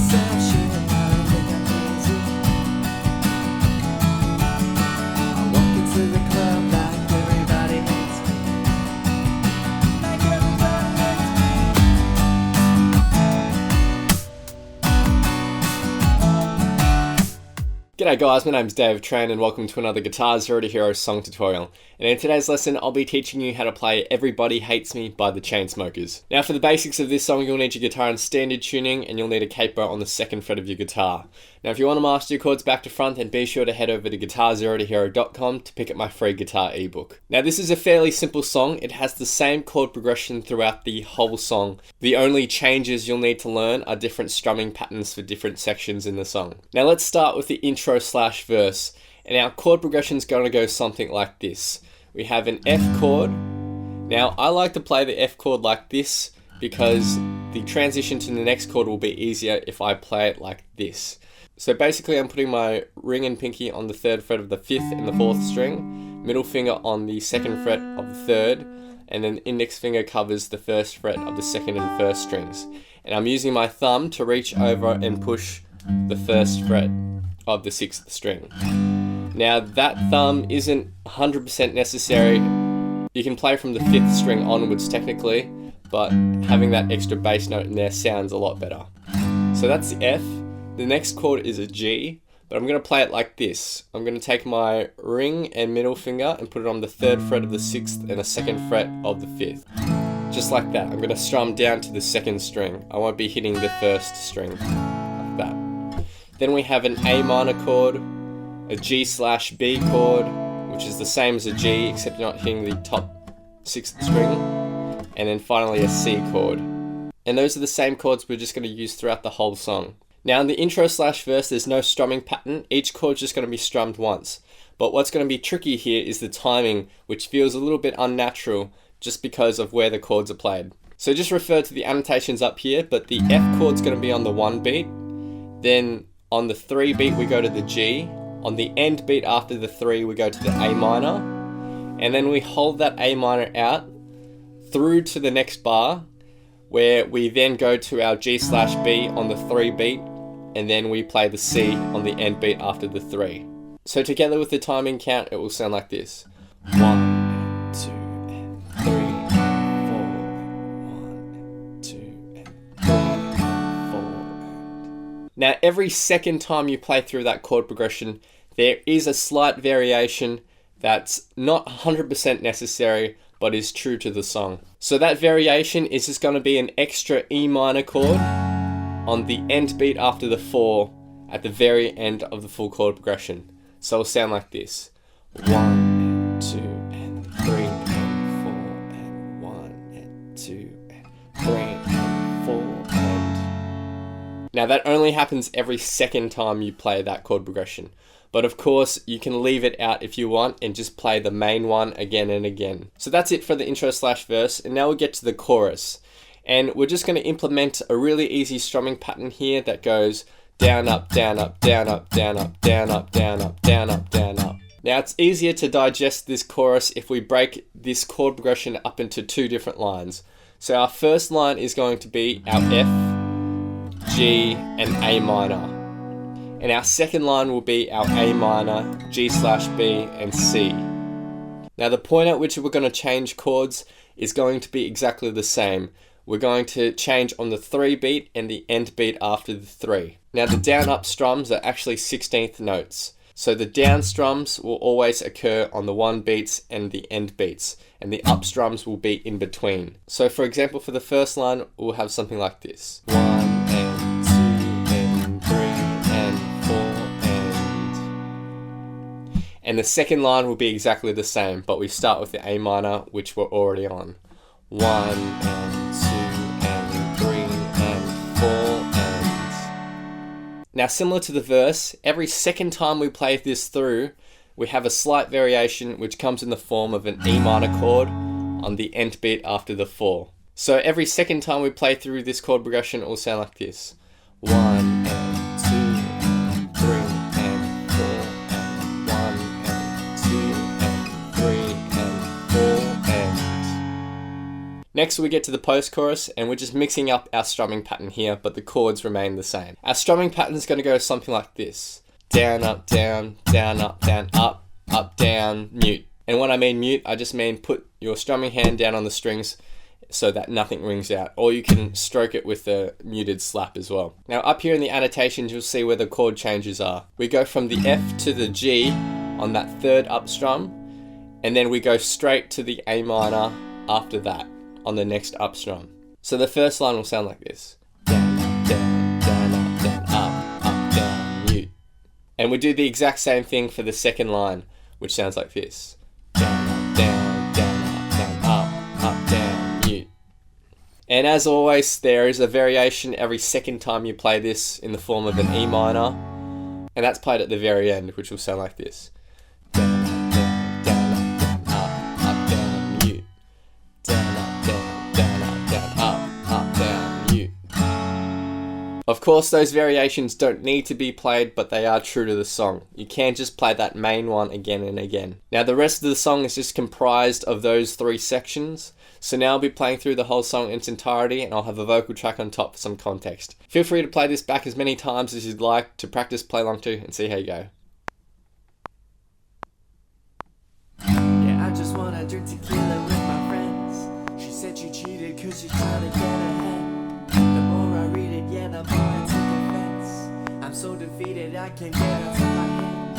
myself shit, I don't think I'm crazy. I walk into the club like everybody hates me. Like everybody hates me. G'day guys, my name's Dave Tran and welcome to another GuitarZero2Hero song tutorial. And in today's lesson, I'll be teaching you how to play Everybody Hates Me by the Chainsmokers. Now for the basics of this song, you'll need your guitar in standard tuning and you'll need a capo on the second fret of your guitar. Now if you want to master your chords back to front, then be sure to head over to GuitarZero2Hero.com to pick up my free guitar ebook. Now this is a fairly simple song. It has the same chord progression throughout the whole song. The only changes you'll need to learn are different strumming patterns for different sections in the song. Now let's start with the intro/verse. And our chord progression is going to go something like this. We have an F chord. Now I like to play the F chord like this because the transition to the next chord will be easier if I play it like this. So basically I'm putting my ring and pinky on the third fret of the fifth and the fourth string, middle finger on the second fret of the third, and then index finger covers the first fret of the second and first strings. And I'm using my thumb to reach over and push the first fret of the sixth string. Now that thumb isn't 100% necessary. You can play from the fifth string onwards technically, but having that extra bass note in there sounds a lot better. So that's the F. The next chord is a G, but I'm going to play it like this. I'm going to take my ring and middle finger and put it on the third fret of the sixth and the second fret of the fifth. Just like that. I'm going to strum down to the second string. I won't be hitting the first string like that. Then we have an A minor chord, a G/B chord, which is the same as a G except you're not hitting the top sixth string, and then finally a C chord. And those are the same chords we're just going to use throughout the whole song. Now in the intro/verse there's no strumming pattern, each chord's just going to be strummed once. But what's going to be tricky here is the timing, which feels a little bit unnatural just because of where the chords are played. So just refer to the annotations up here, but the F chord's going to be on the 1 beat, then on the 3 beat we go to the G, on the end beat after the 3 we go to the A minor, and then we hold that A minor out through to the next bar, where we then go to our G/B on the 3 beat, and then we play the C on the end beat after the 3. So together with the timing count it will sound like this. 1 and 2 and 3 and 4 and 1 and 2 and 3 and 4 and... Now every second time you play through that chord progression there is a slight variation that's not 100% necessary but is true to the song. So that variation is just going to be an extra E minor chord on the end beat after the 4 at the very end of the full chord progression. So it'll sound like this. 1 and 2 and 3 and 4 and 1 and 2 and 3 and 4 and... Now that only happens every second time you play that chord progression. But of course, you can leave it out if you want and just play the main one again and again. So that's it for the intro/verse, and now we'll get to the chorus. And we're just going to implement a really easy strumming pattern here that goes down, up, down, up, down, up, down, up, down, up, down, up, down, up, down, up. Now it's easier to digest this chorus if we break this chord progression up into 2 different lines. So our first line is going to be our F, G, and A minor. And our second line will be our A minor, G/B, and C. Now the point at which we're going to change chords is going to be exactly the same. We're going to change on the 3 beat and the end beat after the 3. Now the down-up strums are actually 16th notes. So the down strums will always occur on the 1 beats and the end beats, and the up strums will be in between. So for example, for the first line, we'll have something like this. 1 and 2 and 3 and 4 and the second line will be exactly the same, but we start with the A minor, which we're already on. 1 and 2 and 3 and 4 and... Now similar to the verse, every second time we play this through, we have a slight variation which comes in the form of an E minor chord on the end beat after the 4. So every second time we play through this chord progression, it will sound like this. 1 and 2 and 3 and 4 and 1 and 2 and 3 and 4 and... Next we get to the post-chorus, and we're just mixing up our strumming pattern here, but the chords remain the same. Our strumming pattern is going to go something like this. Down, up, down, down, up, down, mute. And when I mean mute, I just mean put your strumming hand down on the strings so that nothing rings out, or you can stroke it with a muted slap as well. Now up here in the annotations, you'll see where the chord changes are. We go from the F to the G on that third up strum, and then we go straight to the A minor after that on the next up strum. So the first line will sound like this. Down, up, down, down, up, down, up, down, mute. And we do the exact same thing for the second line, which sounds like this. Down, up, down, down, up, down, mute. And as always, there is a variation every second time you play this in the form of an E minor, and that's played at the very end, which will sound like this. Down, up, down, up, down, mute. Down, up, down, up, down, mute. Of course, those variations don't need to be played, but they are true to the song. You can't just play that main one again and again. Now the rest of the song is just comprised of those three sections. So now I'll be playing through the whole song in its entirety, and I'll have a vocal track on top for some context. Feel free to play this back as many times as you'd like to practice, play along to, and see how you go. Yeah, I just wanna drink tequila with my friends. She said you cheated cause you tried to get ahead. The more I read it, yeah, the more I take offense. I'm so defeated, I can't get out of my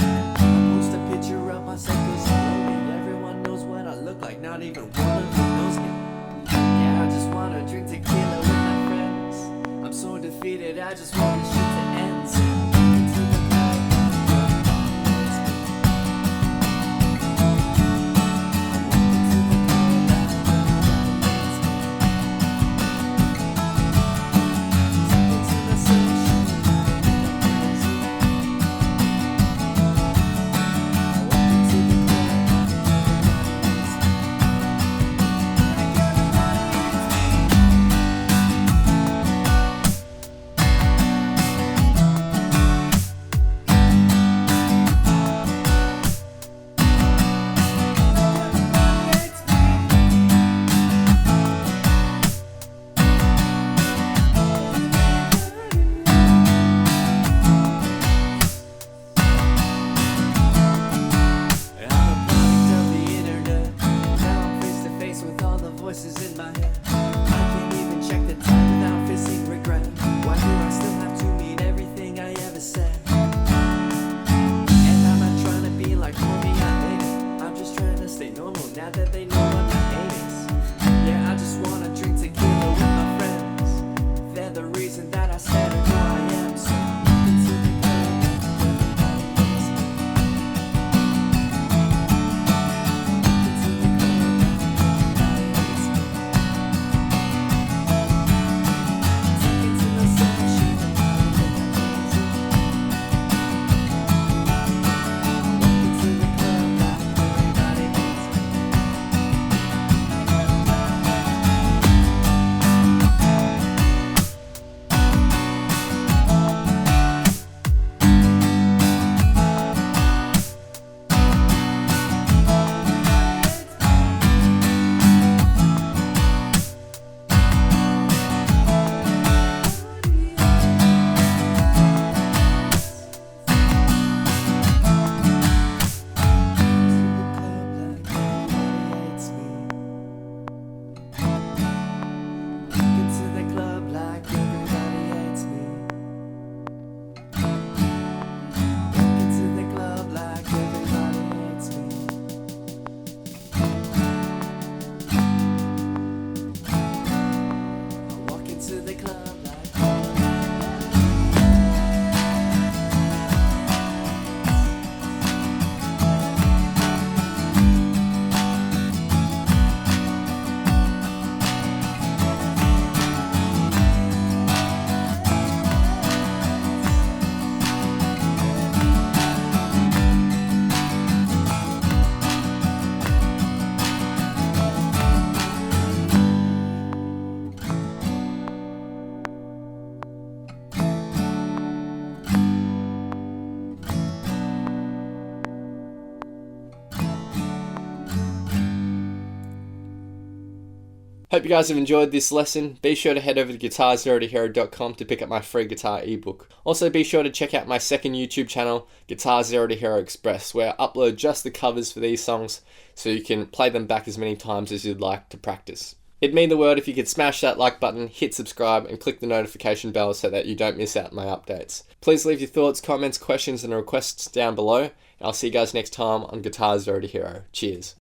head. I post a picture of myself cause I'm lonely. Everyone knows what I look like, not even one of them knows me. Yeah, I just wanna drink tequila with my friends. I'm so defeated, I just want this shit to end. So Hope you guys have enjoyed this lesson. Be sure to head over to GuitarZero2Hero.com to pick up my free guitar ebook. Also be sure to check out my second YouTube channel, Guitar Zero to Hero Express, where I upload just the covers for these songs so you can play them back as many times as you'd like to practice. It'd mean the world if you could smash that like button, hit subscribe, and click the notification bell so that you don't miss out on my updates. Please leave your thoughts, comments, questions, and requests down below, and I'll see you guys next time on Guitar Zero to Hero. Cheers.